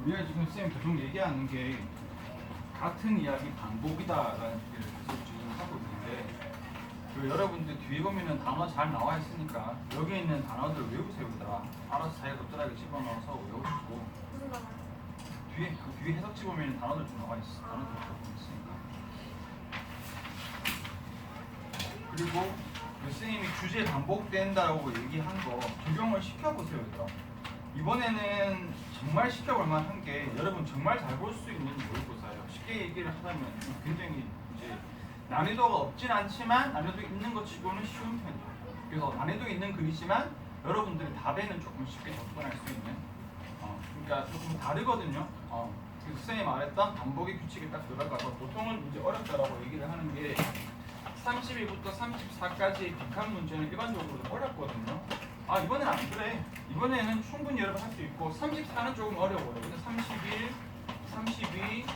우리가 지금 쌤 계속 얘기하는 게 같은 이야기 반복이다라는 얘기를 계속 지금 하고 있는데 여러분들 뒤에 보면은 단어 잘 나와 있으니까 여기 있는 단어들 외우세요. 얘들아. 알아서 자기가 적절하게 집어넣어서 외우시고 무슨 단어? 뒤에 그 뒤에 해석지 보면 단어들 좀 나와 있어. 단어들 좀 있으니까. 그리고 교수님이 주제 반복된다고 얘기한 거 적용을 시켜보세요. 얘들아. 이번에는 정말 시켜볼 만한 게 여러분 정말 잘 볼 수 있는 모의고사예요. 쉽게 얘기를 하자면 굉장히 이제 난이도가 없진 않지만 난이도 있는 것 치고는 쉬운 편이에요. 그래서 난이도 있는 글이지만 여러분들이 답에는 조금 쉽게 접근할 수 있는 그러니까 조금 다르거든요. 그래서 선생님이 말했던 반복의 규칙에 딱 들어가서 보통은 이제 어렵다라고 얘기를 하는 게 32부터 34까지의 빈칸 문제는 일반적으로 어렵거든요. 이번에는 안 그래. 이번에는 충분히 여러분 할 수 있고 34는 조금 어려워요. 근데 31, 32,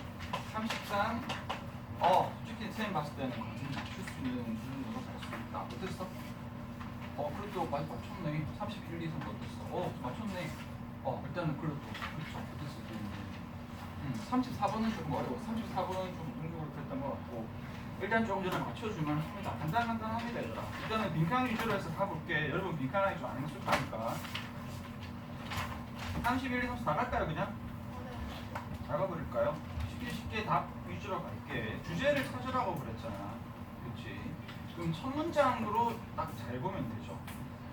33 솔직히 선생님 봤을 때는 맞출 수 있는 수준으로 갈 수 있다. 어땠어? 그래도 많이 맞췄네. 31, 2, 3 어땠어? 맞췄네. 일단은 그래도 그렇죠. 어땠어? 34번은 조금 어려워. 34번은 좀 능력으로 그랬던 것 같고 일단 조금 전에 맞춰주면 합니다. 간단합니다. 얘들아. 일단은 빈칸 위주로 해서 가볼게. 여러분 빈칸 하기 좀 안 익숙하니까 31, 2, 3 나갈까요 그냥? 나가버릴까요? 쉽게 답 위주로 갈게. 주제를 찾으라고 그랬잖아. 그렇지? 그럼 첫 문장으로 딱 잘 보면 되죠.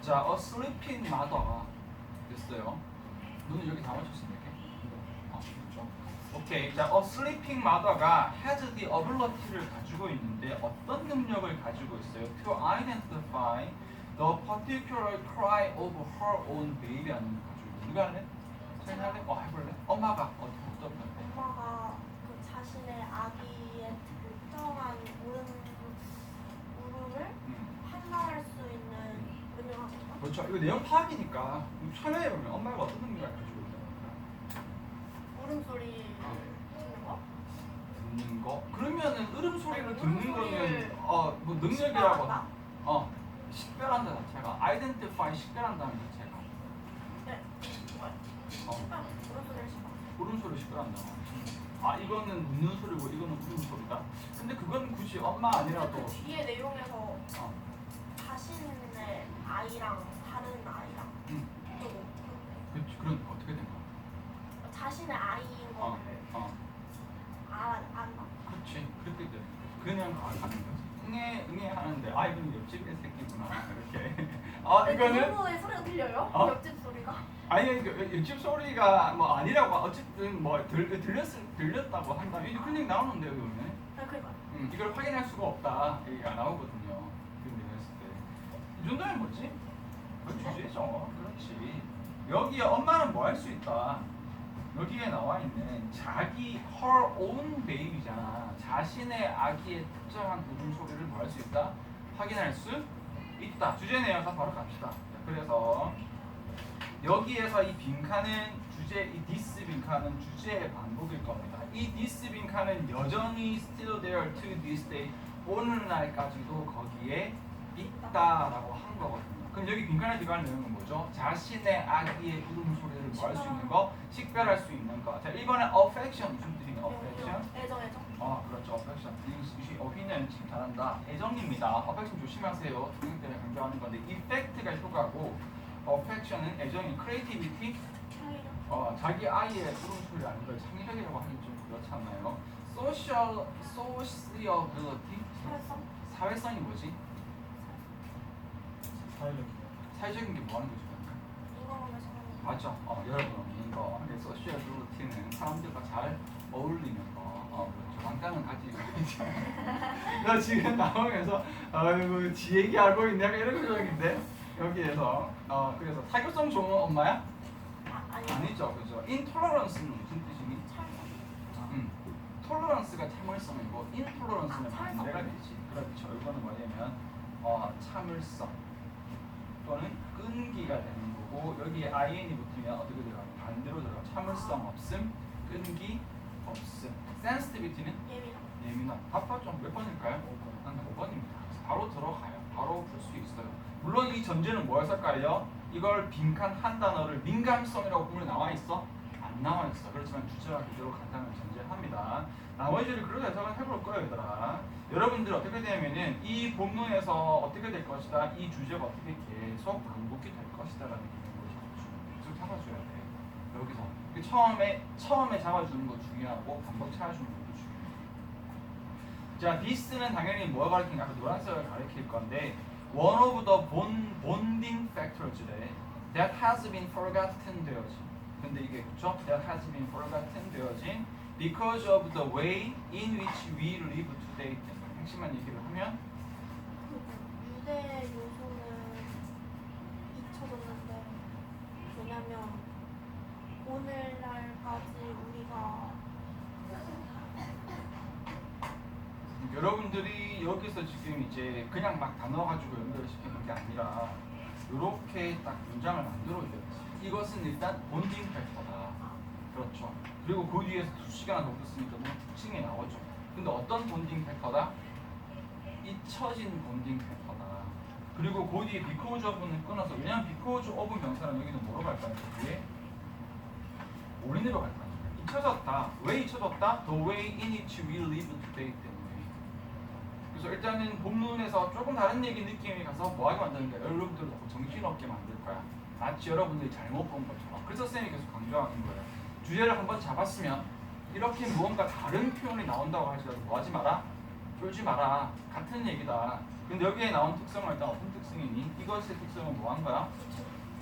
자, a sleeping mother가 됐어요. 너는 여기 다 맞췄으면 이렇게? 그렇죠. 오케이. 자, a sleeping mother가 has the ability를 가지고 있는데 어떤 능력을 가지고 있어요? To identify the particular cry of her own baby라는 걸 가지고 있어요. 누가 할래? 잘 할래? 해볼래? 엄마가 어떤 건데? 엄마가 그 자신의 아기의 특정한 울음을 판단할 수 있는 능력을 가지고. 그렇죠. 이거 내용 파악이니까 참여해보면 엄마가 어떤 능력을 가지고 있다고 울음소리 듣는 거? 듣는 거? 그러면은 울음소리를 듣는 거는 울음소리를 뭐 능력이라고 식별한다? 식별한다 자체가 아이덴티파이 식별한다는 자체가 네. 울음소리를 식별. 울음소리 식별한다. 이거는 웃는 소리고 이거는 울음소리다. 근데 그건 굳이 엄마 아니라도 그 뒤에 내용에서 자신의 아이랑 다른 아이랑 또 그렇지. 그런 어떻게 된 거야? 자신의 아이인 거를 안다. 그렇지. 그렇게 돼. 그냥 하는 거지. 응애 하는데 이건 옆집의 새끼구나 이렇게. 이거는 정도의 소리가 들려요? 옆집 소리가? 아니 옆집 소리가 뭐 아니라고 어쨌든 뭐 들렸다고 한다면 이게 클릭 나오는데요 그러면. 그러니까. 이걸 확인할 수가 없다 얘기가 나오거든요. 근데 했을 때 이 정도면 뭐지? 그 주제죠. 그렇지. 여기에 엄마는 뭐 할 수 있다. 여기에 나와 있는 자기 her own baby잖아. 자신의 아기의 특정한 울음소리를 뭐 할 수 있다? 확인할 수 있다. 주제네요. 바로 갑시다. 그래서 여기에서 이 빈칸은 이 this 빈칸은 주제의 반복일 겁니다. 이 this 빈칸은 여전히 still there to this day 오늘날까지도 거기에 있다라고 한 거거든요. 그럼 여기 빈칸에 들어갈 내용은 뭐죠? 자신의 아기의 울음소리를 뭐 할 수 있는 거? 식별할 수 있는 거. 자, 1번에 affection 무슨 뜻인가? affection? 애정. 그렇죠. affection. 어휘는 참 잘한다. 애정입니다. affection 조심하세요. 특징 때문에 강조하는 건데 effect가 효과고 affection은 애정이 creativity 자기 아이의 울음소리라는 걸 창의력이라고 하기 좀 그렇잖아요. sociability 사회성이 뭐지? 사회적인 게 뭐 하는 거죠? 맞죠? 여러분 이거 sociability는 사람들과 잘 어울리는 거. 그렇죠. 왕따는 가지고 있죠. 너 지금 나오면서 아이고 지 얘기하고 있네 약간 이런 표정인데 여기에서 그래서 사교성 좋은 엄마야? 아니죠, 그죠? 인톨러런스는 무슨 뜻이니? 톨러런스가 참을성이고 인톨러런스는 반대가 되지. 그렇죠. 이거는 뭐냐면 참을성 또는 끈기가 되는 거고 여기에 in이 붙으면 어떻게 들어가? 반대로 들어가. 참을성 없음, 끈기 없음. sensitivity는 예민함. 답화 좀몇 번일까요? 5번입니다. 바로 들어가요. 바로 풀 수 있어요. 물론 이 전제는 뭐였을까요? 이걸 빈칸 한 단어를 민감성이라고 보면 나와 있어? 안 안 나와 있어. 그렇지만 주제와 그대로 간단한 전제합니다. 나머지를 그렇게 해석을 해볼 거예요, 얘들아. 여러분들 어떻게 되냐면은 이 본문에서 어떻게 될 것이다, 이 주제가 어떻게 계속 반복이 될 것이다라는 개념으로 계속 잡아줘야 돼. 여기서 처음에 잡아주는 거 중요하고 반복 찾아주는 것도 중요해. 자, this는 당연히 뭘 가리키는가? 아까 노란색을 가리킬 건데 one of the bonding factors래. that has been forgotten 되어진. 근데 이게 그쵸? that has been forgotten 되어진 because of the way in which we live today. 핵심만 얘기를 하면 유대 요소는 잊혀졌는데 왜냐면 오늘날까지 우리가 여러분들이 여기서 지금 이제 그냥 막 단어 가지고 연결시키는 게 아니라 이렇게 딱 문장을 만들어줘야 돼. 이것은 일단 본딩 팩터다. 그렇죠. 그리고 그 뒤에서 2시간 더 썼으니까 뭐 특징이 나오죠. 근데 어떤 본딩 팩터다? 잊혀진 본딩 팩터다. 그리고 그 뒤에 because of는 끊어서, 왜냐면 because of 명사는 여기는 뭐로 갈까요? 뒤에 올인으로 갈 거예요. 잊혀졌다. 왜 잊혀졌다? The way in which we live today 때문에. 그래서 일단은 본문에서 조금 다른 얘기 느낌이 가서 뭐하게 만드는 거야? 여러분들을 정신없게 만들 거야. 마치 여러분들이 잘못 본 것처럼. 그래서 쌤이 계속 강조하는 거예요. 주제를 한번 잡았으면 이렇게 무언가 다른 표현이 나온다고 하시더라도 뭐하지 마라? 쫄지 마라. 같은 얘기다. 근데 여기에 나온 특성은 일단 어떤 특성이니? 이것의 특성은 뭐한 거야?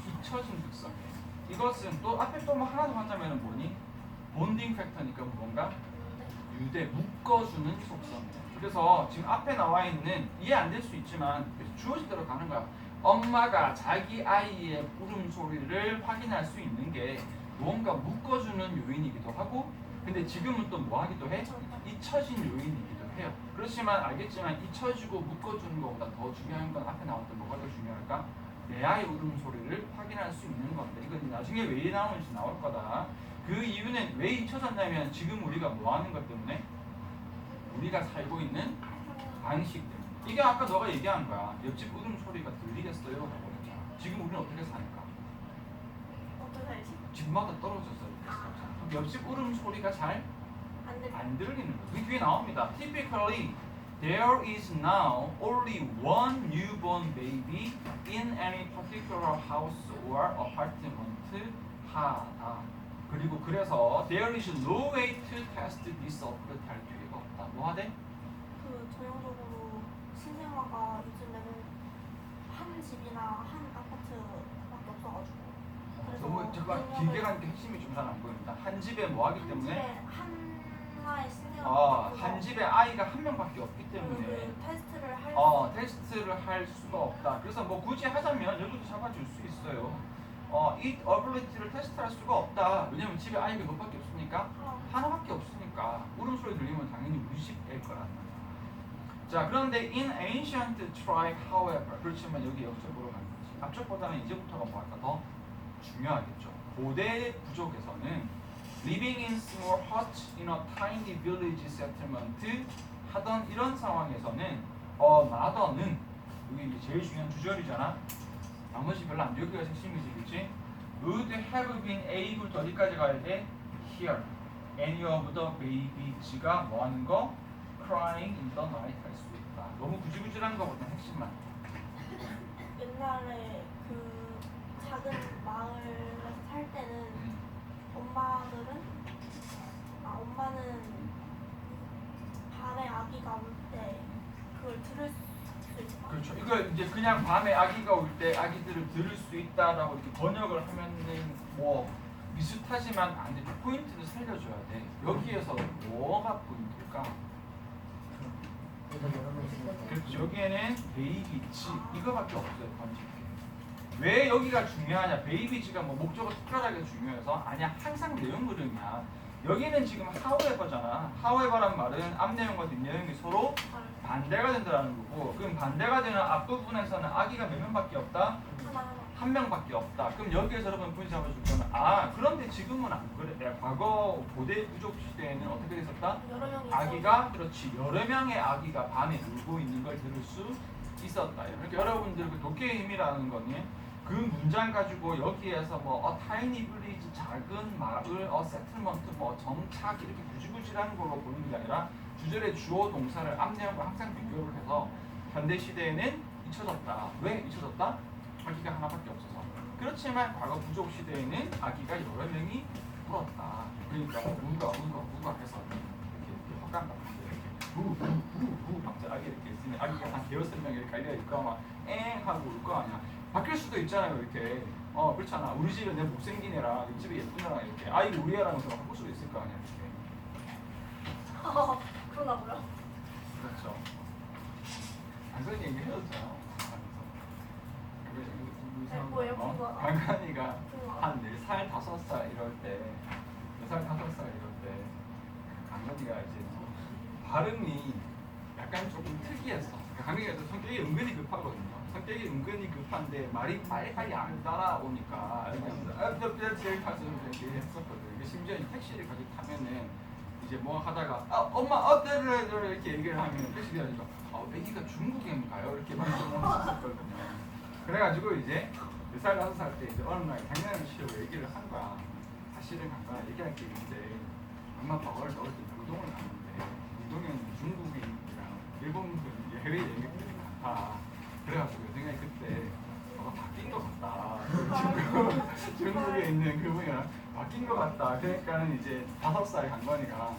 잊혀진 특성이에요. 이것은 또 앞에 또 뭐 하나 더 하자면 뭐니? 본딩 팩터니까 뭔가 유대 묶어주는 속성이에요. 그래서 지금 앞에 나와 있는 이해 안 될 수 있지만 주어진 대로 가는 거야. 엄마가 자기 아이의 울음소리를 확인할 수 있는 게 무언가 묶어주는 요인이기도 하고, 근데 지금은 또 뭐 하기도 해? 잊혀진 요인이기도 해요. 그렇지만 알겠지만 잊혀지고 묶어주는 것보다 더 중요한 건 앞에 나왔던 뭐가 더 중요할까? 내 아이 울음소리를 확인할 수 있는 건데, 이건 나중에 왜 나오는지 나올 거다. 그 이유는 왜 잊혀졌냐면 지금 우리가 뭐 하는 것 때문에? 우리가 살고 있는 방식 때문에. 이게 아까 너가 얘기한 거야. 옆집 울음소리가 들리겠어요? 라고 그랬잖아. 지금 우리는 어떻게 사니까? 어떻게 알지? 집마다 떨어져서 옆집 울음소리가 잘 안 들리는 거예요. 그 뒤에 나옵니다. Typically, there is now only one newborn baby in any particular house or apartment. 하다. 그리고 그래서 there is no way to test this approved 할 기회가 없다. 뭐 하대? 그 전형적으로 신생아가 요즘에는 한 집이나 한 아파트밖에 없어가지고 너무 잠깐 길게 가니까 핵심이 좀 잘 안 보입니다. 한 집에 뭐 하기 때문에? 하나의 신생아가 한 집에 아이가 한 명밖에 없기 때문에 그 테스트를 할 테스트를 할 수가 없다. 그래서 뭐 굳이 하자면 여기도 잡아줄 수 있어요. 이 어빌리티를 테스트할 수가 없다. 왜냐면 집에 아이가 몇 밖에 없으니까 하나밖에 없으니까 울음소리 들리면 당연히 우리 집일 거란 말이야. 자, 그런데 in ancient tribe, however, 그렇지만 여기 역적으로 가는 거지. 앞쪽보다는 이제부터가 뭐할까 더 중요하겠죠. 고대 부족에서는 living in small huts in a tiny village settlement 하던 이런 상황에서는 mother는 여기 이제 제일 중요한 주절이잖아. 나머지 별로 안 여기가 핵심이지, 그렇지? would have been able 또 어디까지 가야 돼? Here any of the babies가 뭐 하는 거? crying in the night 할 수 있다. 너무 구질구질한 거보다 핵심만. 옛날에 그 작은 마을에서 살 때는 엄마는 밤에 아기가 울 때 그걸 들을 수 있어. 그렇죠. 이걸 이제 그냥 밤에 아기가 올 때 아기들을 들을 수 있다라고 이렇게 번역을 하면은 뭐 비슷하지만 안 돼. 포인트를 살려줘야 돼. 여기에서 뭐가 포인트일까? 그렇죠. 여기에는 베이비지 이거밖에 없어요. 번역이. 왜 여기가 중요하냐? 베이비지가 뭐 목적어 특별하게 중요해서 아니야. 항상 내용 그림이야. 여기는 지금 however잖아. however란 말은 앞 내용과 뒷 내용이 서로 반대가 된다는 거고, 그럼 반대가 되는 앞부분에서는 아기가 몇 명밖에 없다? 한 명밖에 없다. 그럼 여기에서 여러분 분이 잡아줄 거면 그런데 지금은 안 그래. 과거 고대 부족 시대에는 어떻게 됐었다? 여러 명이 아기가 그렇지 여러 명의 아기가 밤에 울고 있는 걸 들을 수 있었다. 그러니까 여러분들 그 독해의 힘이라는 거는 그 문장 가지고 여기에서 뭐 타이니 블리지 작은 마을 세틀먼트 뭐 정착 이렇게 구질구질한 걸로 보는 게 아니라 주절의 주어 동사를 앞내용과 항상 비교를 해서 현대 시대에는 잊혀졌다. 왜 잊혀졌다? 아기가 하나밖에 없어서. 그렇지만 과거 부족 시대에는 아기가 여러 명이 물었다. 그러니까 누가 해서 이렇게 확감 같은데 이렇게 부부부 갑자기 이렇게 있으면 아기가 한 대여섯 명 이렇게 달려 있고 막엥 하고 울 거 아니야. 바뀔 수도 있잖아요. 이렇게 그렇잖아. 우리 집에 내 못생긴 애랑 우리 집에 예쁜 애랑 이렇게 이거 우리 애랑 해서 바꿀 수도 있을 거 아니야. 이렇게. 그러나고요? 그렇죠. 당연히 얘기해줬잖아. 뭐예요? 그거? 강간이가 한 4살, 5살 이럴 때 4살, 5살 이럴 때 강간이가 이제 발음이 약간 조금 특이했어. 강간이가 성격이 은근히 급하거든요. 성격이 은근히 급한데 말이 빨리빨리 안 따라오니까 제일 가서 이렇게 했었거든. 심지어 택시를 가지고 타면은 이제 뭐 하다가 엄마 이렇게 얘기를 하면 택시가 아니라 애기가 중국인가요? 이렇게 말씀했었거든요. 그래가지고 이제 4살, 5살 때 이제 어느 날 장난을 치려고 얘기를 한 거야. 사실은 강간아 얘기할 게 있는데 엄마 아빠가 어릴 때 운동을 갔는데 운동에는 중국인이랑 일본 분 해외 여행객들이 많다. 그래가지고 생각이 그때 바뀐 것 같다. 중국에 있는 그분이랑 바뀐 것 같다. 그러니까는 이제 5살 강건이가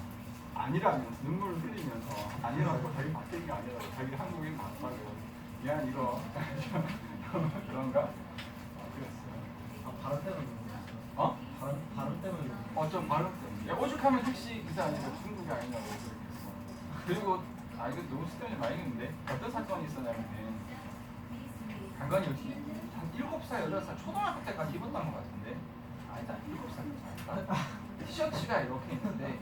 아니라면서 눈물을 흘리면서 아니라고 자기 바뀐 게 아니라고 자기 한국인 맞다고 미안 이거 그런가? 그랬어요. 발음 때문에 발음 때문에 좀 발음 때문에. 오죽하면 택시 기사 아니고 중국이 아니냐고 그랬어. 그리고 이거 너무 스토리 많이 했는데 어떤 사건이 있었냐면 강건이 역시 한 7살, 8살 초등학교 때까지 입었던 것 같은데 아니다 7살 티셔츠가 이렇게 있는데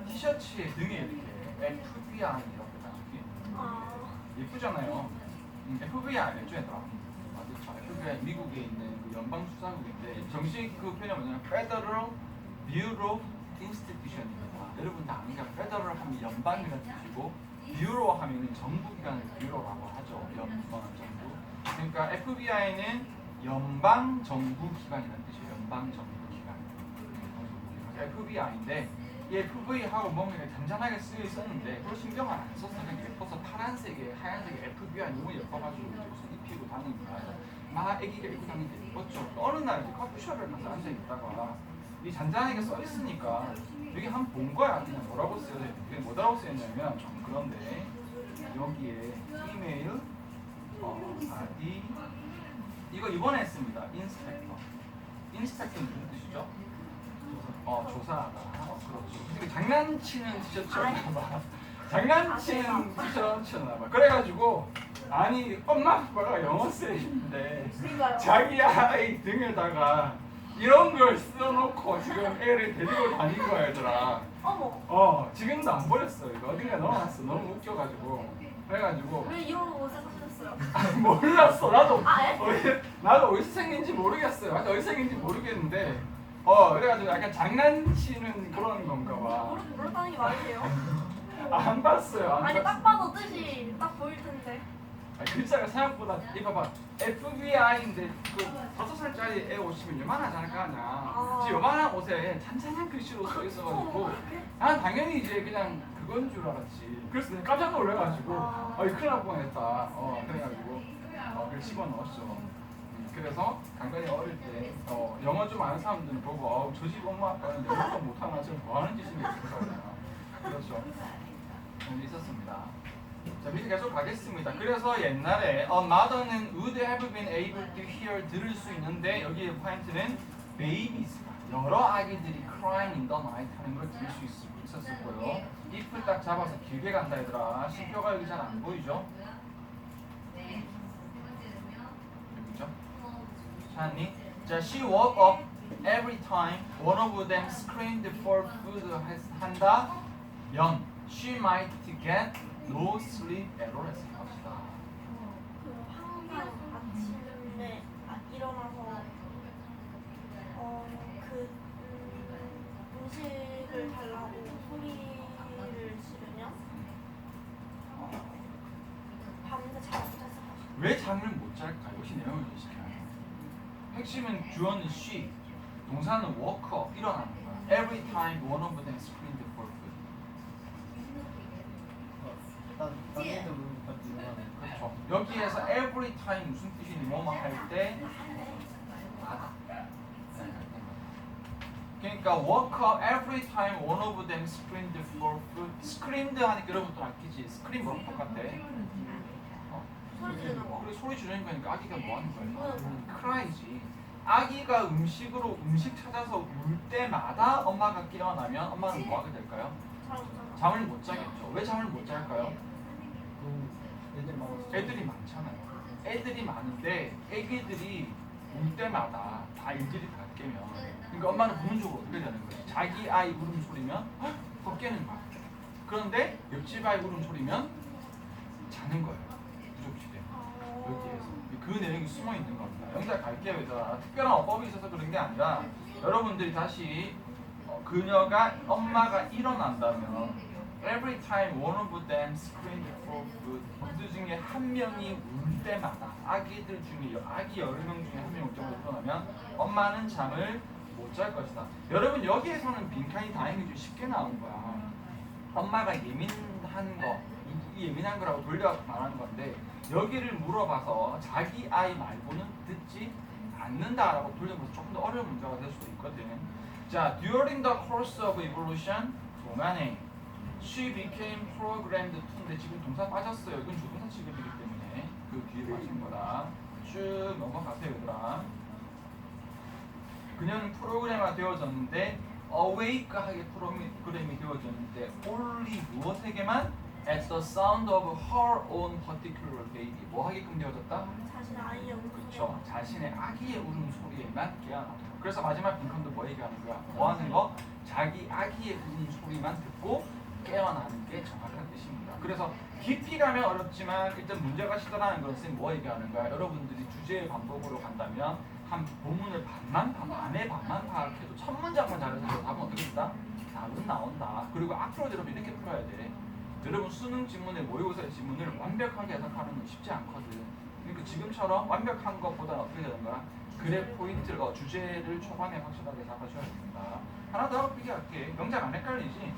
티셔츠의 등에 이렇게 FBI 이렇게 나오게 예쁘잖아요. FBI 알죠 얘들아? 그렇죠. FBI 미국에 있는 그 연방수사국인데 정식 그 표현이 뭐냐면 Federal Bureau Institution입니다. 여러분 다 아니까 Federal 하면 연방이라는 뜻이고 Bureau 하면 정부기관을 뷰로라고 하죠. 정부. 그러니까 FBI는 연방정부기관이라는 뜻이에요. 연방정부기관. FBI인데 이 FBI하고 뭔가 잔잔하게 쓰여 있었는데 그걸 신경을 안 썼어. 그냥 예뻐서 파란색에 하얀색에 FBI 너무 예뻐가지고 무슨 입히고 다니니까 막 애기가 입고 다니는데 예뻤죠. 어느 날 이제 커피숍에 가서 앉아있다가 이 잔잔하게 써 있으니까 여기 한 번 본 거야. 그냥 뭐라고 쓰여져 있는데 뭐라고 쓰였냐면 좀 그런데 여기에 이메일 아디 이거 이번에 했습니다. 인스펙터. 인스펙터는 무슨 뜻이죠? 조사하다. 그렇죠. 이거 장난치는 티셔츠였나봐. 장난치는 티셔츠였나봐. 그래가지고 아니 엄마 아빠가 영어 쌤인데 자기 아이 등에다가 이런 걸 써놓고 지금 애를 데리고 다닌 거야 얘들아. 어머. 지금도 안 버렸어. 이거 어딘가 넣어놨어. 너무 웃겨가지고. 그래가지고 왜 이런 옷을 사셨어요? 몰랐어. 나도 예? 나도 어디서 생긴지 모르겠어요. 어디서 생긴지 모르겠는데 그래가지고 약간 장난치는 그런 건가 봐. 모르다는 게 말이에요. 안 봤어요. 아니 딱 봐도 뜻이 딱 보일 텐데. 글자가 생각보다 이거 봐. FBI인데 그 5살짜리 애 옷이면 요만하지 않을 거 아니야. 지금 요만한 옷에 잔잔한 글씨로 써 있어가지고 난 당연히 이제 그냥 그건 줄 알았지. 그래서 내가 깜짝 놀래가지고 이거 큰일 날 뻔했다. 그래가지고 그걸 집어넣었죠. 그래서 강간이 어릴 때 영어 좀 아는 사람들은 보고 저 집 엄마 아빠는 영어도 못하나 지금 뭐하는 짓인가 싶었거든요. 그렇죠. 있었습니다. 자 밑에 계속 가겠습니다. 그래서 옛날에 mother는 would have been able to hear 들을 수 있는데 여기에 포인트는 babies 여러 아기들이 crying in the night 하는 걸 들을 수 있었고요. if 딱 잡아서 길게 간다 얘들아. 쉼표가 여기 잘 안 보이죠? 여기죠? 찾니? 자, she woke up every time one of them screamed for food 한다. she might get no sleep at all 했을 것이다. 항상 아침에 일어나서 음식을 달라고 소리를 지르면 밤새 잠을 못 잤을 것이다. 왜 잠을 못 잘까? 이것이 내용을 제시해요. 핵심은 주어는 she, 동사는 worker, 일어나는 거야. Every time one of them screamed for food. 따뜻한 부분까지 일어나는. 그렇죠. 여기에서 every time 무슨 뜻이니? 뭐뭐 할 때 마다. 그러니까 worker every time one of them screamed for food. screamed 하니까 여러분 또 아끼지. scream 뭐랑 똑같아? 소리 지르는 거. 그래 소리 지르는 거니까 아기가 뭐 하는 거야? cry지. 아기가 음식 찾아서 울 때마다 엄마가 깨어나면 엄마는 뭐 하게 될까요? 잠을 못 자겠죠. 왜 잠을 못 잘까요? 애들 많았어. 애들이 많잖아요. 애들이 많은데 애기들이 울 때마다 다 일일이 다 깨면 그러니까 엄마는 본능적으로 어떻게 되는 거예요? 자기 아이 울음소리면 더 깨는 거야. 그런데 옆집 아이 울음소리면 자는 거예요. 부족시대. 여기에서 그 내용이 숨어 있는 겁니다. 영작 갈게요. 얘들아. 특별한 어법이 있어서 그런 게 아니라 여러분들이 다시 그녀가 엄마가 일어난다면 every time one of them screamed for food 그들 중에 한 명이 울 때마다 아기들 중에 아기 여러 명 중에 한 명이 울 때마다 일어나면 엄마는 잠을 못 잘 것이다. 여러분 여기에서는 빈칸이 다행히 좀 쉽게 나온 거야. 엄마가 예민한 거 예민한 거라고 돌려 말하는 건데 여기를 물어봐서 자기 아이 말고는 듣지 않는다라고 돌려봐서 조금 더 어려운 문제가 될 수도 있거든. 자, during the course of evolution 동안에 she became programmed to인데 지금 동사 빠졌어요. 이건 조동사 취급이기 때문에 그 뒤에 빠진 거다. 쭉 넘어가세요, 얘들아. 그녀는 프로그램화 되어졌는데 awake하게 프로그램이 되어졌는데 only 무엇에게만? at the sound of her own particular baby. 뭐 하게끔 되어졌다? 자신 아이의 울음소리. 그렇죠. 자신의 아기의 울음소리에만 깨어나도록. 그래서 마지막 빈칸도 뭐 얘기하는 거야? 뭐 하는 거? 자기 아기의 울음소리만 듣고 깨어나는 게 정확한 뜻입니다. 그래서 깊이 가면 어렵지만 일단 문제가 시달하는 것은 뭐 얘기하는 거야? 여러분들이 주제의 반복으로 간다면 한 본문을 반에 반만 파악해도 첫 문장만 잘해서 답은 어떻게 된다? 답은 나온다. 그리고 앞으로 여러분 이렇게 풀어야 돼. 여러분 수능 지문에 모의고사의 지문을 완벽하게 해석하는 건 쉽지 않거든. 그러니까 지금처럼 완벽한 것보다는 어떻게 되는 거야? 글의 포인트를 주제를 초반에 확실하게 잡아줘야 됩니다. 하나 더 비교할게. 명작 안 헷갈리지?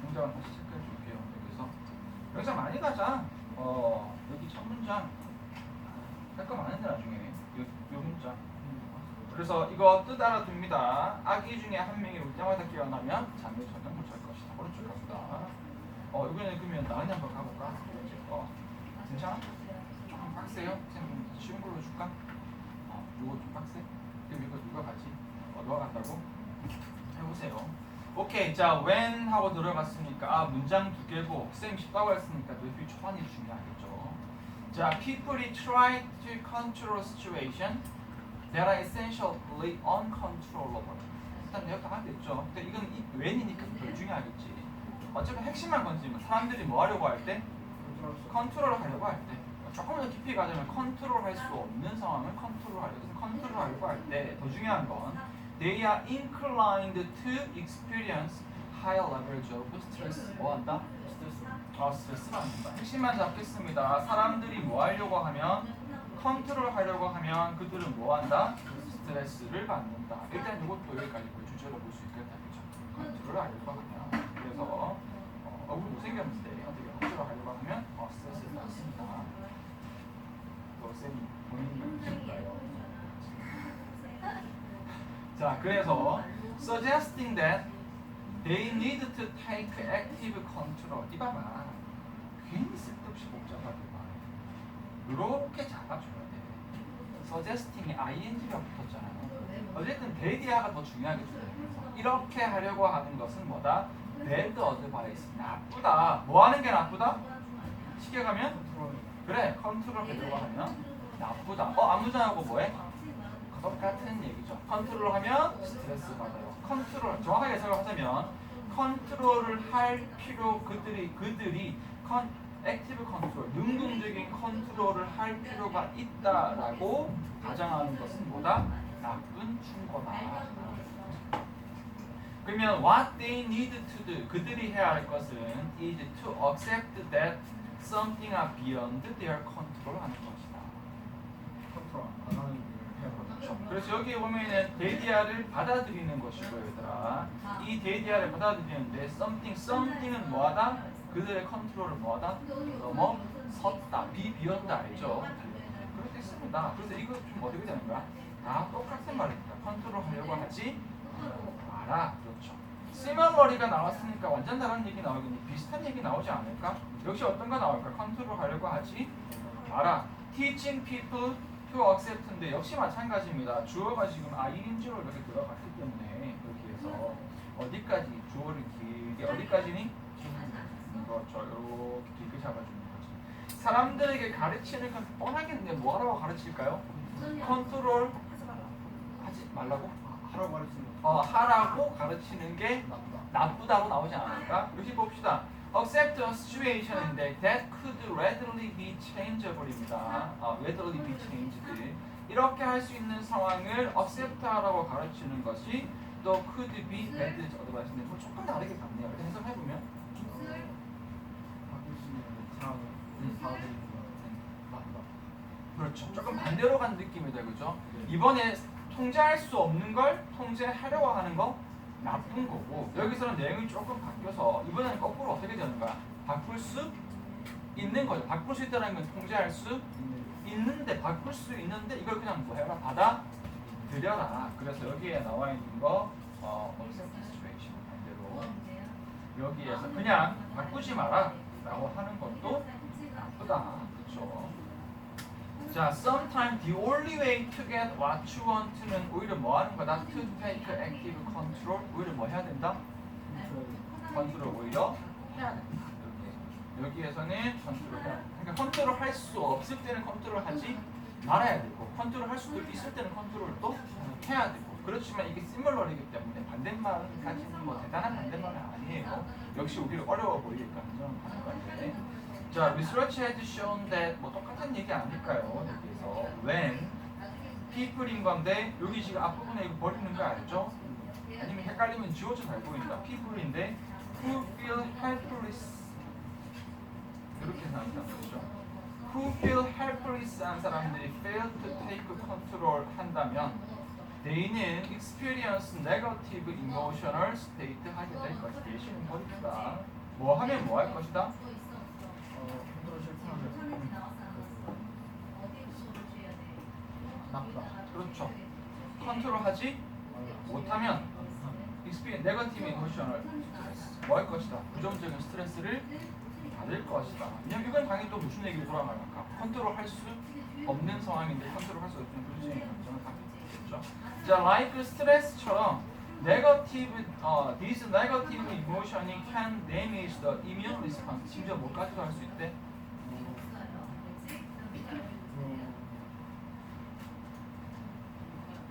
명작은 다시 체크해 줄게요. 여기서 명작 많이 가자. 여기 첫 문장 할 거 많은데 나중에 요 문장. 그래서 이거 뜻 알아둡니다. 아기 중에 한 명이 울 때마다 깨어나면 잠을 전혀 못 잘 것이다. 오른쪽 갑니다. 이번에는 그러면 나은이 한번 가볼까? 괜찮아? 조금 빡세요? 선생님 쉬운 걸로 줄까? 이거 좀 빡세? 그럼 이거 누가 가지? 너가 간다고? 해보세요. 오케이, 자 when 하고 들어갔으니까 문장 두 개고 쌤 쉽다고 했으니까 뇌비 초반이 중요하겠죠. 자, people try to control situation that are essentially uncontrollable. 일단 내가 다 하겠죠. 근데 이건 when이니까 더 중요하겠지. 어차피 핵심만 건지면 사람들이 뭐 하려고 할 때? 컨트롤 하려고 할 때. 조금 더 깊이 가자면 컨트롤 할 수 없는 상황을 컨트롤하려고 할 때 더 중요한 건 they are inclined to experience higher levels of stress. 뭐 한다? 스트레스를 합니다. 핵심만 잡겠습니다. 사람들이 뭐 하려고 하면 컨트롤 하려고 하면 그들은 뭐 한다? 스트레스를 받는다. 일단 이것도 여기까지 주제로 볼 수 있겠다. 그렇죠? 컨트롤 하려고 하면 그래서 얼굴 못생겼는데 어떻게 컨트롤 하려고 하면 스트레스를 받습니다. 쌤이 본인이 보실까요? 자, 그래서 suggesting that they need to take active control. 이봐봐. 괜히 쓸데없이 복잡하게 말. 이렇게 잡아줘야 돼. suggesting이 ing가 붙었잖아요. 어쨌든 대디아가 더 중요하겠죠. 이렇게 하려고 하는 것은 뭐다? bad advice. 나쁘다. 뭐 하는 게 나쁘다? 쉽게 가면? 그래. 컨트롤 하려고 하면 나쁘다. 안무장하고 뭐해? 똑같은 얘기죠. 컨트롤 하면 스트레스 받아요. 컨트롤, 정확하게 해석을 하자면 컨트롤을 할 필요, 그들이 액티브 컨트롤, 능동적인 컨트롤을 할 필요가 있다라고 가정하는 것은 뭐다? 나쁜 충고다. 그러면 what they need to do, 그들이 해야 할 것은 is to accept that something are beyond their control 하는 것이다. 컨트롤 안 하는 게 해야 그래서 여기 보면은 데이터를 받아들이는 것이고 얘들아 이 데이터를 받아들이는데 something은 뭐하다? 그들의 컨트롤을 뭐하다? 넘어섰다 비비었다 알죠? 그렇게 씁니다. 그래서 이거 좀 어떻게 되는 거야? 다 똑같은 말입니다. 컨트롤 하려고 하지 마라. 그렇죠. similarly가 나왔으니까 완전 다른 얘기 나오겠니? 비슷한 얘기 나오지 않을까? 역시 어떤 거 나올까? 컨트롤 하려고 하지 마라. teaching people to accept인데 역시 마찬가지입니다. 주어가 지금 ing로 이렇게 들어갔기 때문에 그렇게 해서 어디까지 주어를 길게 어디까지니? 그렇죠. 이렇게 길게 잡아주는 거지. 사람들에게 가르치는 건 뻔하겠네. 뭐라고 가르칠까요? 컨트롤 하지 말라. 하지 말라고? 하라고 가르치는 하라고 가르치는 게 나쁘다. 나쁘다고 나오지 않을까? 여기 봅시다. Accept a situation인데 that could readily be changeable입니다. readily be changed. 이렇게 할 수 있는 상황을 accept하라고 가르치는 것이 또 could be bad advice인데 뭐 조금 다르게 같네요. 이렇게 해석해보면 바꿀 수 있는 상황을 받아들이는 건 나쁘다. 그렇죠. 조금 반대로 간 느낌이다. 그죠? 이번에 통제할 수 없는 걸 통제하려고 하는 거 나쁜 거고 여기서는 내용이 조금 바뀌어서 이번에는 거꾸로 어떻게 되는 거야? 바꿀 수 있는 거죠. 바꿀 수 있다는 건 통제할 수 있는데 바꿀 수 있는데 이걸 그냥 뭐 해라? 받아들여라. 그래서 여기에 나와 있는 거 accept situation 반대로 여기에서 그냥 바꾸지 마라 라고 하는 것도 나쁘다. 그렇죠? 자, sometimes the only way to get what you want는 오히려 뭐 하는 거다? To take active control. 오히려 뭐 해야 된다? 컨트롤 오히려 해야 된다. 이렇게. 여기에서는 컨트롤 해야 된다. 그러니까 컨트롤 할 수 없을 때는 컨트롤 하지 말아야 되고 컨트롤 할 수도 있을 때는 컨트롤도 해야 되고 그렇지만 이게 시뮬러이기 때문에 반대말까지는 뭐 대단한 반대말은 아니에요. 역시 우리를 어려워 보이니까 인정하는 건데 자, research has shown that 뭐 똑같은 얘기 아닐까요? 여기서 when people인 건데 여기 지금 앞부분에 이거 버리는 거 알죠? 아니면 헷갈리면 지워져 잘 보인다. people인데 who feel helpless 이렇게 생각한다는 거죠. who feel helpless 한 사람들이 fail to take control 한다면 they는 experience negative emotional state 하게 될 것이다. 예시는 버립시다. 뭐 하면 뭐 할 것이다? 컨트롤 실패하면 나쁘다. 그렇죠. 컨트롤하지 못하면 experience negative emotional 뭐 할 것이다. 부정적인 스트레스를 받을 것이다. 왜냐면 이건 당연히 또 무슨 얘기를 돌아가니까 컨트롤할 수 없는 상황인데 컨트롤할 수 없는 그런 점은 당연히겠죠. 자, like 스트레스처럼 negative, this negative emotion이 can damage the immune response. 심지어 뭐까지도 할 수 있대?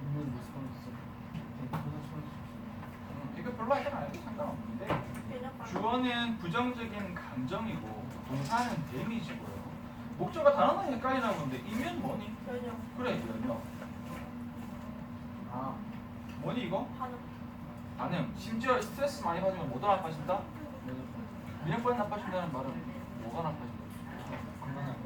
이문 리스폰스 이거 별로 하지 않아도 상관없는데 주어는 부정적인 감정이고 동사는 데미지고요. 목적어 단어는 헷갈리나 본데 이면 뭐니? 면역. 그래 면역. 아 뭐니 이거? 반응. 반응. 심지어 스트레스 많이 받으면 뭐가 나빠진다? 면역력이 나빠진다는 말은 뭐가 나빠진다?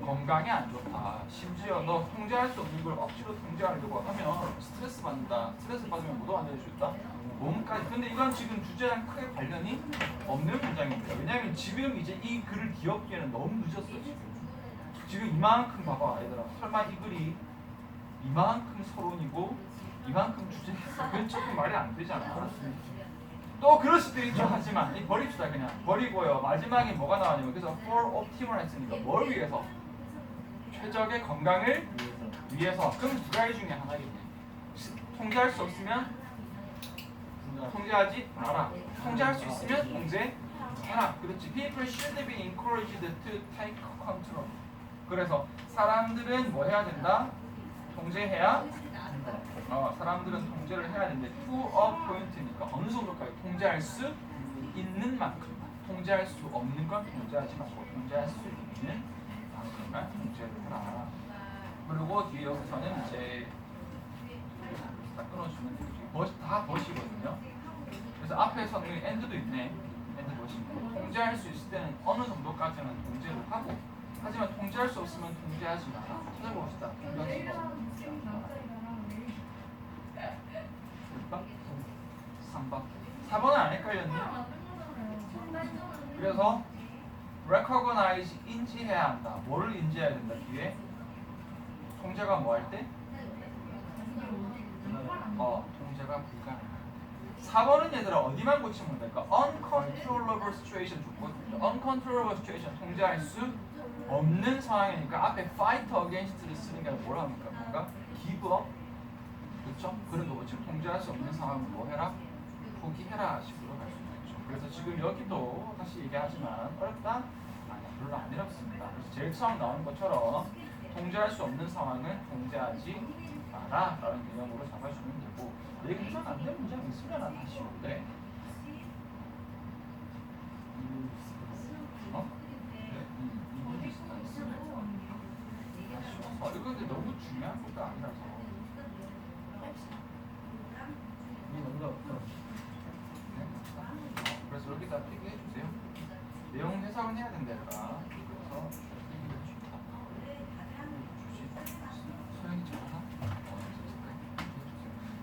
건강에 안 좋다. 심지어 너 통제할 수 없는 걸 억지로 통제하려고 하면 스트레스 받는다. 스트레스 받으면 뭐도 안 될 수 있다? 몸까지. 근데 이건 지금 주제랑 크게 관련이 없는 문장입니다. 왜냐하면 지금 이제 이 글을 기억기에는 너무 늦었어 지금. 지금 이만큼 봐봐 얘들아. 설마 이 글이 이만큼 서론이고 이만큼 주제겠어? 그건 조금 말이 안 되잖아. 또 그럴 수도 있죠. 하지만 이 버립시다 그냥. 버리고요. 마지막에 뭐가 나왔냐면 그래서 for optimal 했으니까 뭘 위해서? 최적의 건강을 위해서. 그럼 두 가지 중에 하나겠네. 통제할 수 없으면 통제하지 마라. 통제할 수 있으면 통제해라. 그렇지. People should be encouraged to take control. 그래서 사람들은 뭐 해야 된다? 통제해야 사람들은 통제를 해야 되는데 to a point니까 어느 정도까지 통제할 수 있는 만큼 통제할 수 없는 건 통제하지 말고 통제할 수 있는 만큼만 통제를 해라. 그리고 뒤에 여기서는 이제 다 끊어주면 되겠죠. 다 버시거든요. 그래서 앞에서는 end도 있네. end 버시고 통제할 수 있을 때는 어느 정도까지는 통제를 하고 하지만 통제할 수 없으면 통제하지 마라. 찾아봅시다. 통제할 수가 없는 3번. 4번은 안 헷갈렸니? 그래서 recognize 인지해야 한다. 뭐를 인지해야 된다? 뒤에 통제가 뭐 할 때? 통제가 불가능하다. 4번은 얘들아 어디만 고치면 될까? uncontrollable situation 좋거든요. uncontrollable situation 통제할 수 없는 상황이니까 앞에 fight against를 쓰는 게 아니라 뭐라 합니까? 뭔가 give up? 그렇죠? 그런 거 지금 통제할 수 없는 상황은 뭐 해라? 포기해라 식으로 갈 수 있죠. 그래서 지금 여기도 다시 얘기하지만 어렵다? 아니야, 별로 안 어렵습니다. 그래서 제일 처음 나오는 것처럼 통제할 수 없는 상황은 통제하지 마라 라는 개념으로 잡아주면 되고 얘기선 안 되는 문제가 있으면 다 쉬운데 이분이 있으면 다 쉬워서 이거 근데 너무 중요한 것도 아니라서 이게 너무 없어. 그래서 여기다 필기해 주세요. 내용 해석은 해야 된다 얘들아. 그래서 필기해 주시다. 소영이 잘하나?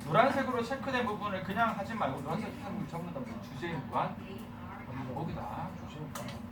노란색으로 체크된 부분을 그냥 하지 말고 노란색 부분 전부 다 주제에 무한 거기다 주제에 무한.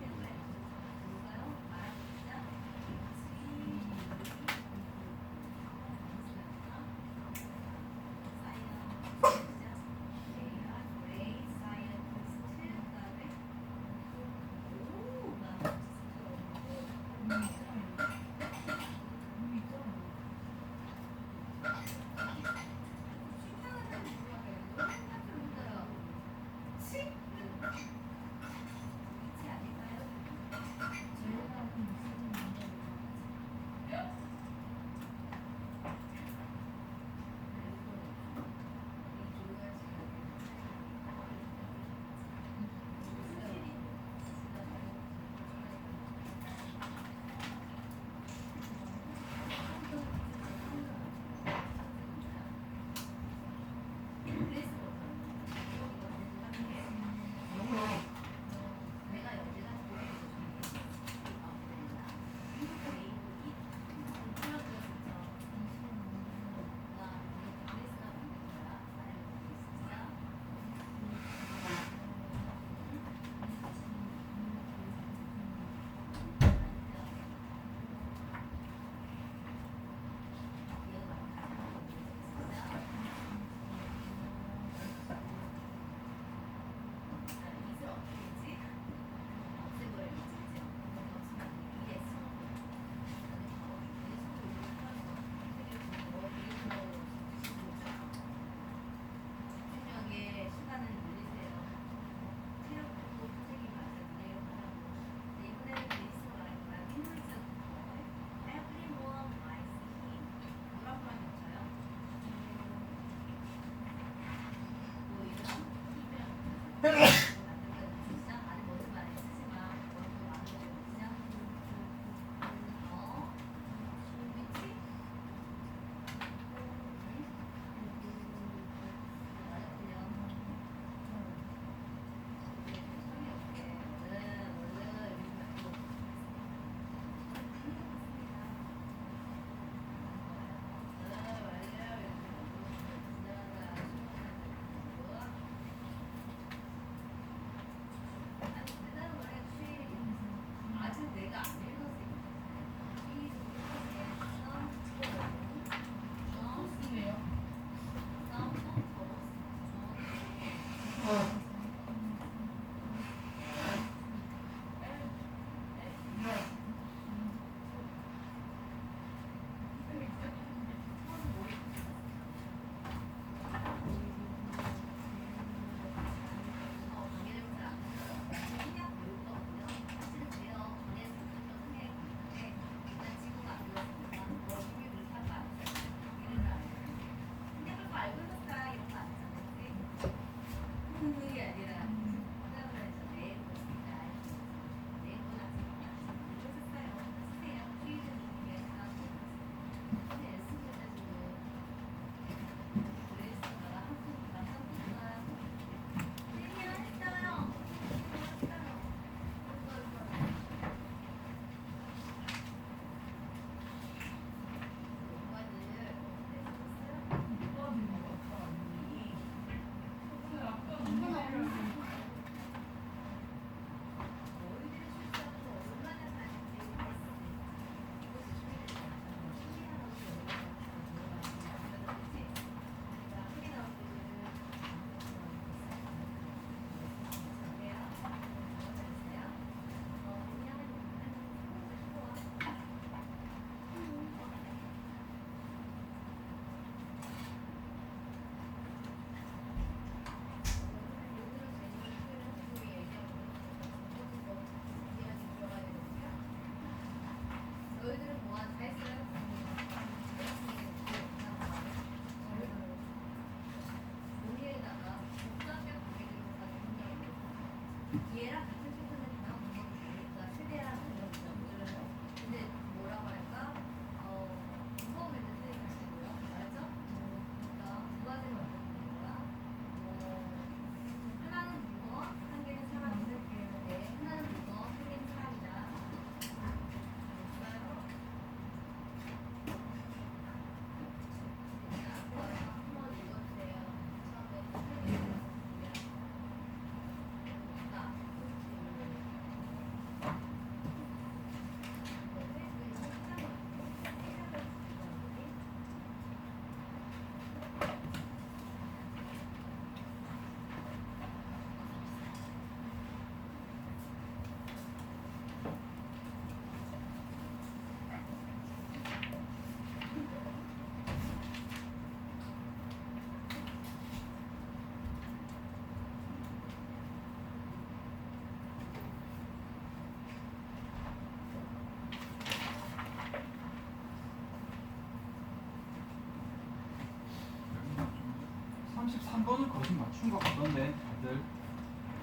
맞춘 것 같던데 다들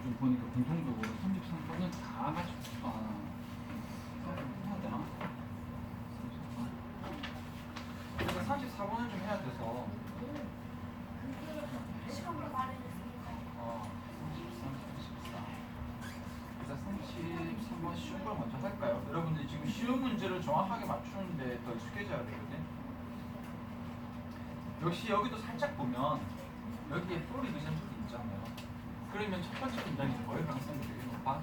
좀 보니까 공통적으로 33번은 다 맞췄. 해야 되나? 34. 그래서 34번은 좀 해야 돼서 시간을 마련했으니까. 33, 34. 일단 33번 쉬운 걸 먼저 할까요? 여러분들이 지금 쉬운 문제를 정확하게 맞추는데 더 익숙해져야 되거든. 역시 여기도 살짝 보면 여기에 풀 리비전들이 있잖아요. 그러면 첫 번째 문장이 뭐일 가능성이 되게 높아?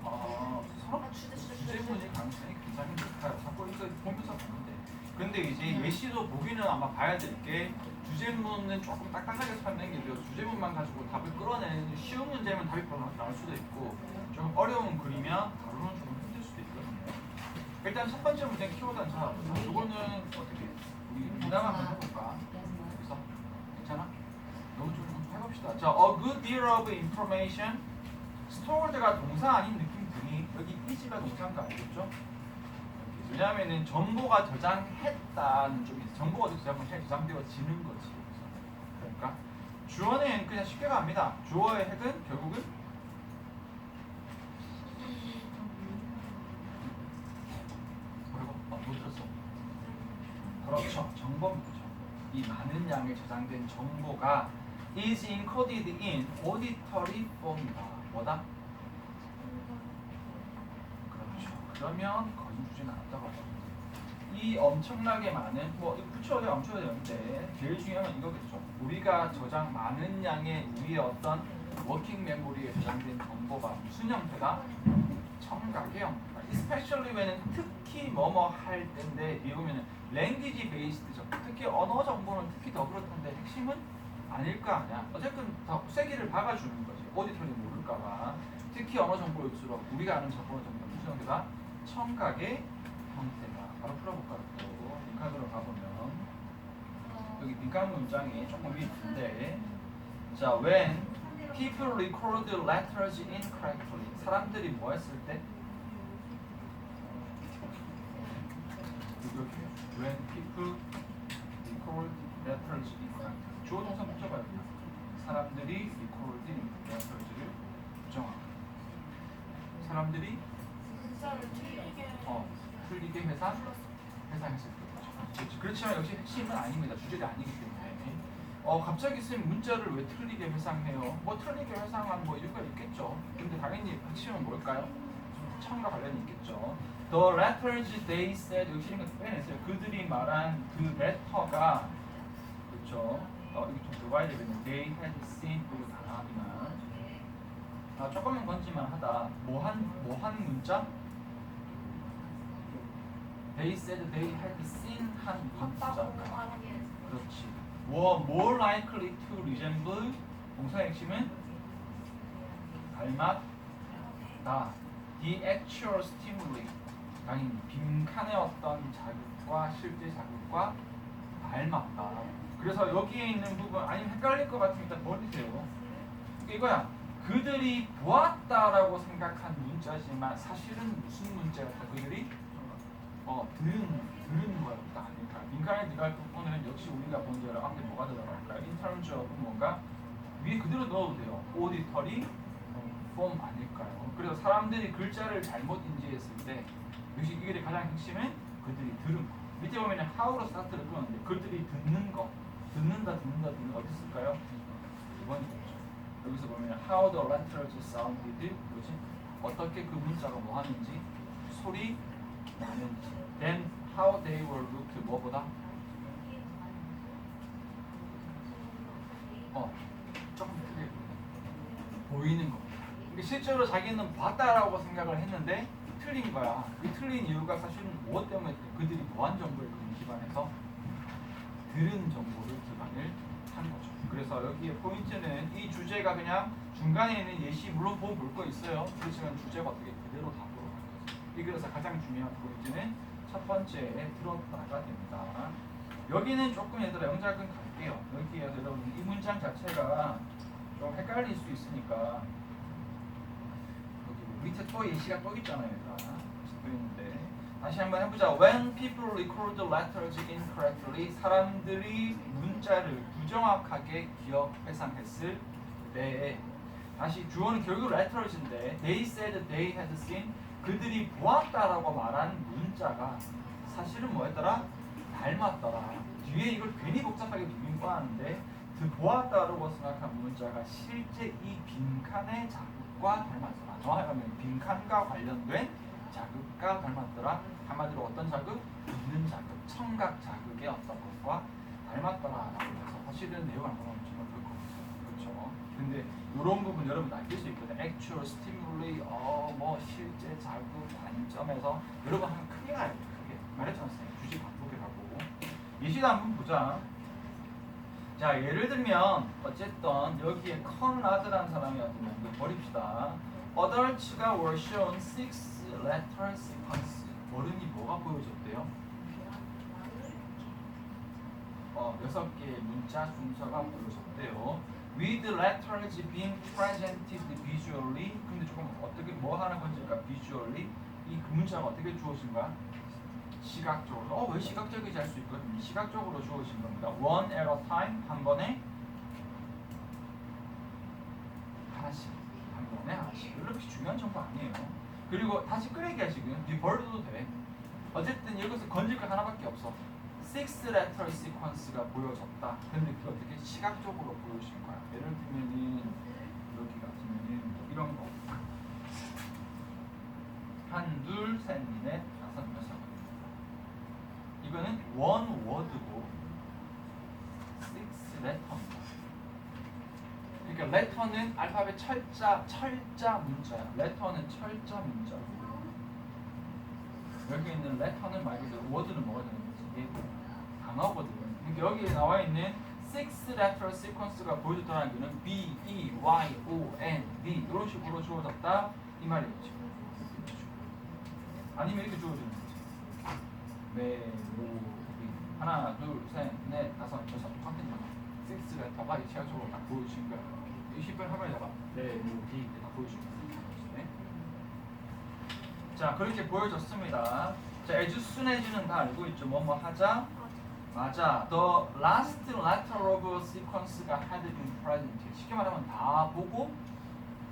서로 주제문일 가능성이 굉장히 높아요. 자꾸 이거 보면서 보는데. 근데 이제 예시도 보기는 아마 봐야 될 게 주제문은 조금 딱딱하게 설명이 되어서 주제문만 가지고 답을 끌어내는 쉬운 문제면 답이 바로 나올 수도 있고 좀 어려운 글이면 다루는 조금 힘들 수도 있거든요. 일단 첫 번째 문제 키워드는 자, 이거는 어떻게 우리 민담 한번 해볼까? 여기서 괜찮아? 너무 좀 해봅시다. 자, a good deal of information. stored가 동사 아닌 느낌 드니 여기 is가 동사인가 알겠죠? 왜냐하면은 정보가 저장했다는 쪽이 있어. 정보가 어디서 저장되어지는 거지. 그러니까 주어는 그냥 쉽게 갑니다. 주어의 핵은 결국은 뭐라고? 못 들었어. 그렇죠. 정보입니다. 이 많은 양의 저장된 정보가 is encoded in auditory form이다. 뭐다? 그렇죠. 그러면 거짓 주제는 안다고 하죠. 이 엄청나게 많은 뭐 붙여야 돼, 감춰야 되는데 제일 중요한 건 이거겠죠. 우리가 저장 많은 양의 우리의 어떤 워킹 메모리에 저장된 정보가 무슨 형태다? 청각의 형태다. especially when은 특히 뭐뭐 할 때인데 뒤에 보면은 language based죠. 특히 언어 정보는 특히 더 그렇던데 핵심은 아닐 거 아니야. 어쨌든 더 세기를 박아주는 거지. 오디터리 모를까봐. 특히 언어 정보일수록 우리가 아는 정보는 정보 무슨 형태다? 청각의 형태다. 바로 풀어볼까요? 또 빈칸으로 가보면 여기 빈칸 문장이 조금 밑인데 자, when people record letters incorrectly 사람들이 뭐 했을 때? 이렇게 when people record letters incorrectly 주어 동사 붙여봐요. 사람들이 record letters를 부정하고 사람들이 문자를 틀리게 틀리게 회상했을 때. 그렇지만 역시 핵심은 아닙니다. 주제가 아니기 때문에. 갑자기 쌤 문자를 왜 틀리게 회상해요? 뭐 틀리게 회상한 뭐 이유가 있겠죠. 근데 당연히 핵심은 뭘까요? 청과 관련이 있겠죠. The letters they said 여기 이런 거 빼냈어요. 그들이 말한 그 letter가 그렇죠. 이거 좀 들어봐야 되겠네. They had seen 그리고 단합이나 조금만 건지만 하다. 뭐한 문자? They said they had seen 한 문자가 그렇지. were more likely to resemble 동사의 핵심은 닮았다. The actual stimuli 당연히 빈칸의 어떤 자극과 실제 자극과 닮았다. 그래서 여기에 있는 부분 아니면 헷갈릴 것 같으니까 버리세요. 이거야. 그들이 보았다라고 생각한 문자지만 사실은 무슨 문자였다? 그들이 들은 거였다 아닐까? 민간에 들어갈 부분은 역시 우리가 본 대로 앞에 뭐가 들어갈까요? In terms of 뭔가 위에 그대로 넣어도 돼요. auditory form 아닐까요? 그래서 사람들이 글자를 잘못 인지했을 때 역시 이게 가장 핵심은 그들이 들은 거. 밑에 보면 how로 스타트를 끊었는데 그들이 듣는 거, 듣는다 어디 있을까요? 2번이죠. 여기서 보면 how the letters sounded 뭐지? 어떻게 그 문자가 뭐 하는지 소리 나는지 then how they were looked 뭐보다? 조금 크게 보이는 겁니다. 그러니까 실제로 자기는 봤다라고 생각을 했는데 틀린 거야. 그 틀린 이유가 사실은 무엇 때문에 그들이 뭐한 정보를 기반해서 들은 정보를 기반을 한 거죠. 그래서 여기에 포인트는 이 주제가 그냥 중간에 있는 예시 물론 보면 볼 거 있어요. 그렇지만 주제가 어떻게 그대로 다 들어간 거죠. 이 그래서 가장 중요한 포인트는 첫 번째에 들었다가 됩니다. 여기는 조금 얘들아 영작은 갈게요. 여기에서 여러분 이 문장 자체가 좀 헷갈릴 수 있으니까 여기 밑에 또 예시가 또 있잖아요. 얘들아. 또 있는데 다시 한번 해보자. When people record letters incorrectly 사람들이 문자를 부정확하게 기억 회상했을 네. 다시 주어는 결국 letters인데 they said they had seen 그들이 보았다라고 말한 문자가 사실은 뭐였더라? 닮았더라. 뒤에 이걸 괜히 복잡하게 비빔과하는데 그 보았다라고 생각한 문자가 실제 이 빈칸의 자극과 닮았더라. 정확하게 하면 빈칸과 관련된 자극과 닮았더라. 한마디로 어떤 자극? 듣는 자극, 청각 자극의 어떤 것과 닮았더라라고 해서 사실은 내용을 한번 보면 볼 거거든요. 그렇죠? 근데 이런 부분 여러분 아낄 수 있거든요. actual stimuli, 뭐 실제 자극 관점에서 여러분 한 크게 가야 돼요. 크게 말했잖아요. 주식 반복이라고. 예시도 한번 보자. 자, 예를 들면 어쨌든 여기에 컨라드라는 사람이 어떤 거 버립시다. Adults가 were shown 6 letter sequence. 어른이 뭐가 보여줬대요? 6개의 문자 순서가 보여줬대요. With letters being presented visually. 근데 조금 어떻게 뭐 하는 건지 그러니까 visually 이 문자가 어떻게 주어진가? 시각적으로. 왜 시각적이지 할 수 있거든요. 시각적으로 주어진 겁니다. One at a time. 한 번에 하나씩. 한 번에 하나씩. 그렇게 중요한 정보 아니에요. 그리고 다시 끄레기야 지금. 벌려도 돼. 어쨌든 여기서 건질 거 하나밖에 없어. 6 letter sequence가 보여졌다. 근데 그게 어떻게 시각적으로 보여진 거야. 예를 들면은 여기 같으면은 이런 거. 한, 둘, 셋, 넷, 다섯, 여섯. 이거는 one word고 6 letter입니다. 그러니까 letter는 알파벳 철자 문자야. letter는 철자 문자고. 여기 있는 letter는 말 그대로 word는 뭐가 되는 거지? 이게 단어거든. 그러니까 여기 나와 있는 6 letter sequence가 보여줬다는 거는 B, E, Y, O, N, D 이런 식으로 주어졌다 이 말이겠죠. 아니면 이렇게 주어지는 거지. 메로디 하나, 둘, 셋, 넷, 다섯, 여섯 똑같은 거. 6 letter가 이 시각적으로 딱 보여주신 거야. 이 10번 하면 잡아. 메로디 다 보여주신 거야. 자, 그렇게 보여줬습니다. 자, as soon as는 다 알고 있죠. 뭐뭐 하자. 맞아. The last letter of sequence가 had been present. 쉽게 말하면 다 보고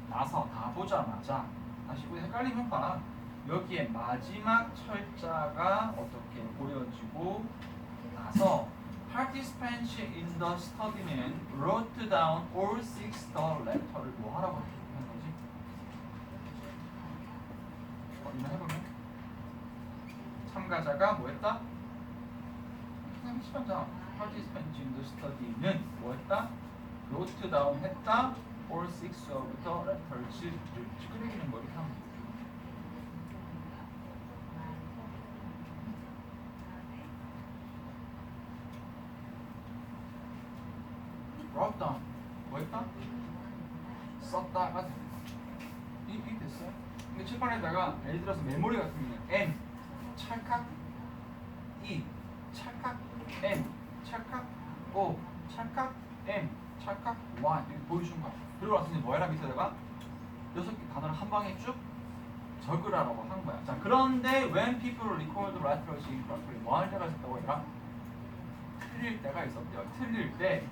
나서 다 보자마자 다시 우리 헷갈리면 봐. 여기에 마지막 철자가 어떻게 보여지고 나서 participants in the study는 wrote down all 6 the letter를 뭐 하라고 하는 거지? 이거 해보면 참가자가 뭐 했다? 그냥 시간자 participants in the study는 뭐 했다? wrote down 했다 all 6 of the letters를 찌그레기는 뭐 이렇게 하면 돼. wrote down 뭐 했다? 썼다가 됩니다. 이 됐어요? 근데 칠판에다가 예를 들어서 메모리 같은 경우는 M 찰칵 E 찰칵 M 찰칵 O 찰칵 M 찰칵 Y 이렇게 보여주는 거야. 그리고 와서 이제 뭐 해라 밑에다가 6개 단어를 한 방에 쭉 적으라고 한 거야. 자, 그런데 when people record letters incorrectly 뭐 할 때가 있었다고 해라? 틀릴 때가 있었대요. 틀릴 때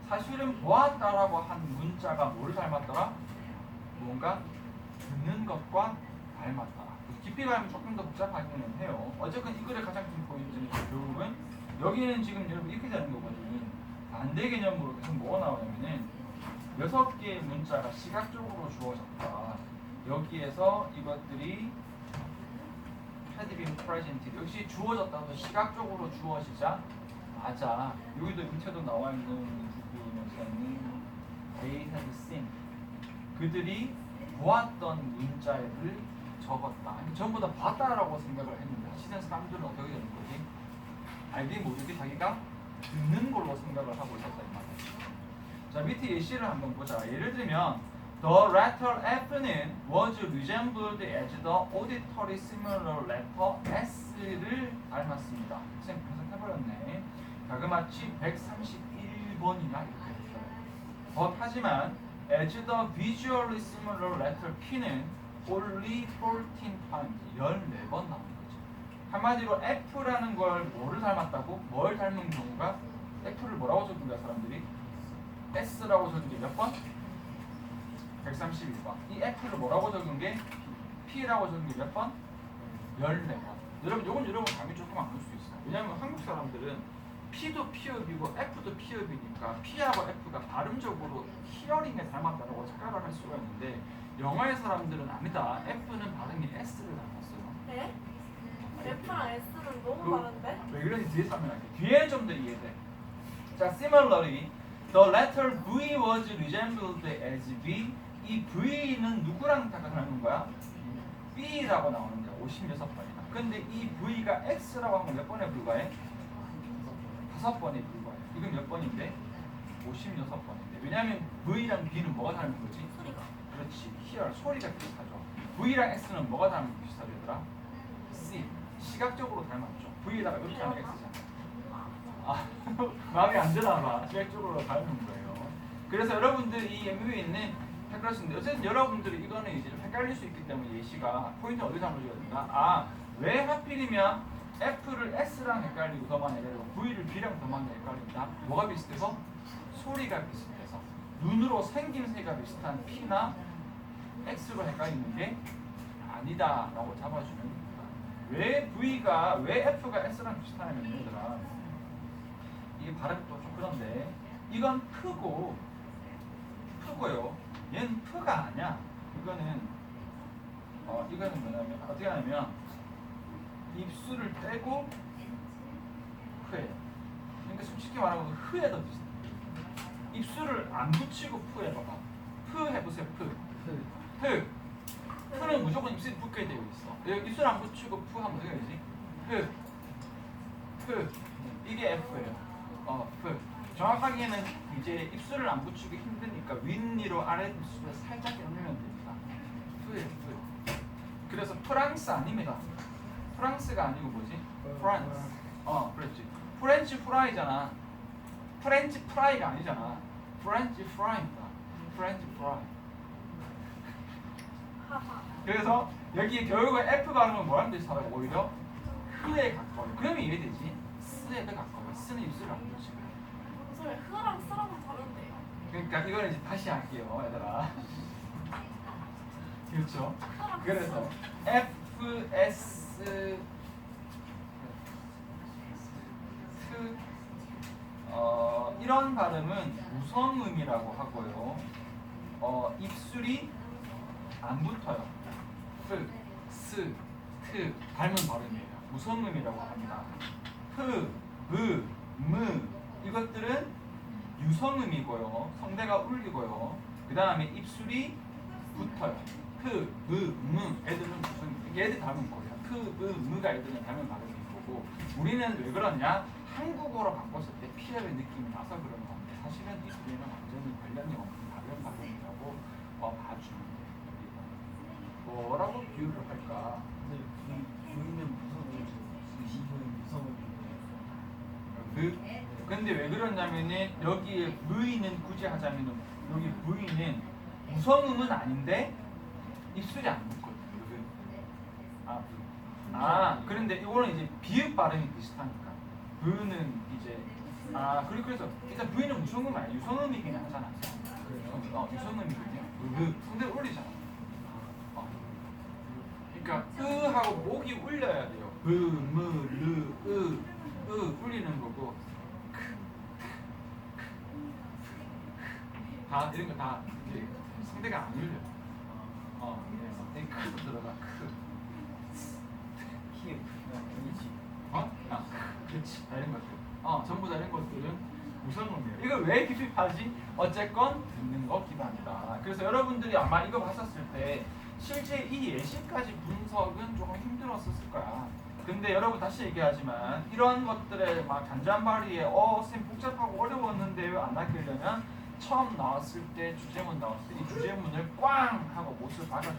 사실은 보았다라고 한 문자가 뭐를 닮았더라? 뭔가 듣는 것과 닮았더라. 깊이 가면 조금 더 복잡하기는 해요. 어쨌든 이 글의 가장 큰 포인트는 결국은 여기는 지금 여러분 이렇게 되는 거거든요. 반대 개념으로 계속 뭐가 나오냐면은 6개의 문자가 시각적으로 주어졌다. 여기에서 이것들이 had been presented 역시 주어졌다고 시각적으로 주어지자 맞아. 여기도 밑에도 나와 있는 부분에서는 they had seen 그들이 보았던 문자를 적었다. 전부 다 봤다라고 생각을 했는데 시대 사람들은 어떻게 되는 거지? 알게 모르게 자기가 듣는 걸로 생각을 하고 있었다 이 말이에요. 자, 밑에 예시를 한번 보자. 예를 들면 the letter F는 was resembled as the auditory similar letter S를 닮았습니다. 쌤 해버렸네. 가그마치 131번이나 이렇게 됐어요. 하지만 as the visually similar letter P는 only 14 times 14번 나오는 거죠. 한마디로 F라는 걸 뭐를 닮았다고? 뭘 닮은 경우가 F를 뭐라고 적는가 사람들이? S라고 적는 게 몇 번? 131번. 이 F를 뭐라고 적은 게 P라고 적은 게 몇 번? 14번. 여러분 요건 여러분 감이 조금 안 올 수 있어요. 왜냐면 한국 사람들은 P도 P읍이고 F도 P읍이니까 P하고 F가 발음적으로 히어링에 닮았다고 착각을 할 수가 있는데 영어의 사람들은 아니다. F는 발음이 S를 닮았어요. 네? F랑 S는 너무 그- 다른데? 왜 그런지 뒤에 설명할게. 뒤에 좀 더 이해돼. 자, similarly, the letter V was resembled as V. 이 V는 누구랑 닮은 거야? B라고 나오는 거야. 56번이다. 근데 이 V가 X라고 하면 몇 번에 불과해? 5번에 불과해. 이건 몇 번인데? 56번인데. 왜냐면 V랑 B는 뭐가 닮은 거지? 소리가. 그렇지. here 소리가 비슷하죠. V랑 X는 뭐가 닮은 비슷하죠, 얘들아? C. 시각적으로 닮았죠. V에다가 이렇게 하면 X잖아. 아, 마음에 안 드나 봐. 시각적으로 닮은 거예요. 그래서 여러분들 이 MV는 헷갈리시는데 어쨌든 여러분들이 이거는 이제 좀 헷갈릴 수 있기 때문에 예시가 포인트 어디서 한번 줘야 된다. 아, 왜 하필이면 F를 S랑 헷갈리고 더 많이 헷갈리고 V를 B랑 더 많이 헷갈린다? 뭐가 비슷해서? 소리가 비슷해서. 눈으로 생김새가 비슷한 P나 X로 헷갈리는 게 아니다라고 잡아주면 됩니다. 왜 F가 S랑 비슷하냐면 얘들아, 이게 발음이 또 좀 그런데 이건 프고요. 얘는 프가 아니야. 이거는 뭐냐면 어떻게 하냐면 입술을 떼고 프예요. 그러니까 솔직히 말하면 흐에 더 비슷해. 입술을 안 붙이고 프 해봐봐. 프 해보세요. 프. 프는 무조건 입술이 붙게 되어 있어. 여기 입술 안 붙이고 프 하면 어떻게 되지? 프. 이게 F예요. 프. 정확하게는 이제 입술을 안 붙이기 힘드니까 윗니로 아랫입술을 살짝 열면 됩니다. 프예요. 프. 그래서 프랑스 아닙니다. 프랑스가 아니고 뭐지? 프랑스. 그렇지. 프렌치 프라이잖아. 프렌치 프라이가 아니잖아. 프렌치 프라이입니다. 프렌치 프라이. 하하. 그래서 여기 결국에 F 발음은 뭐라는 뜻이 살아요? 오히려 흐에 가까워요. 그러면 이해되지? 스에 더 가까워요. 스는 입술을 안 붙이고. 무슨 소리? 흐랑 쓰랑 다른데요? 그러니까 이거는 이제 다시 할게요, 얘들아. 그렇죠? 흐랑 그래서 F, S, 트, 이런 발음은 무성음이라고 하고요. 입술이 안 붙어요. 프, 스, 트 닮은 발음이에요. 무성음이라고 합니다. 프, 브, 무 이것들은 유성음이고요. 성대가 울리고요. 그 다음에 입술이 붙어요. 프, 브, 무 애들은 무성음. 얘들 닮은 거예요. 프, 브, 무가 애들은 닮은 발음인 거고 우리는 왜 그러냐? 한국어로 바꿨을 때 피해의 느낌이 나서 그런 건데 사실은 이 두 개는 완전히 관련이 없는 다른 발음이라고 봐주면 돼요. 뭐라고 비유를 할까? 근데 보이는 무서움이고 이거는 무서움인데 근데 왜 그러냐면은 여기에 V는 굳이 하자면은 여기 V는 무성음은 아닌데 입술이 안 붙거든요. 그런데 이거는 이제 비읍 발음이 비슷하니까 V는 이제 그래서 일단 V는 무성음 아니야. 유성음이긴 하잖아. 유성음이거든요. 성대 울리잖아. 그러니까 하고 목이 울려야 돼요. 울리는 거고 다 이런 거 다 성대가 안 울려. 크도 들어가. 키에 아니지 그렇지. 이런 것들. 전부 다 이런 것들은 무성음이에요. 이걸 왜 기피하지? 어쨌건 듣는 거 기반이다. 그래서 여러분들이 아마 이거 봤었을 때 실제 이 예시까지 분석은 조금 힘들었을 거야. 근데 여러분 다시 얘기하지만 이런 것들의 막 잔잔바리에 쌤 복잡하고 어려웠는데 왜 안 낚이려면 처음 나왔을 때 주제문 나왔을 때 이 주제문을 꽝 하고 못을 박아줘.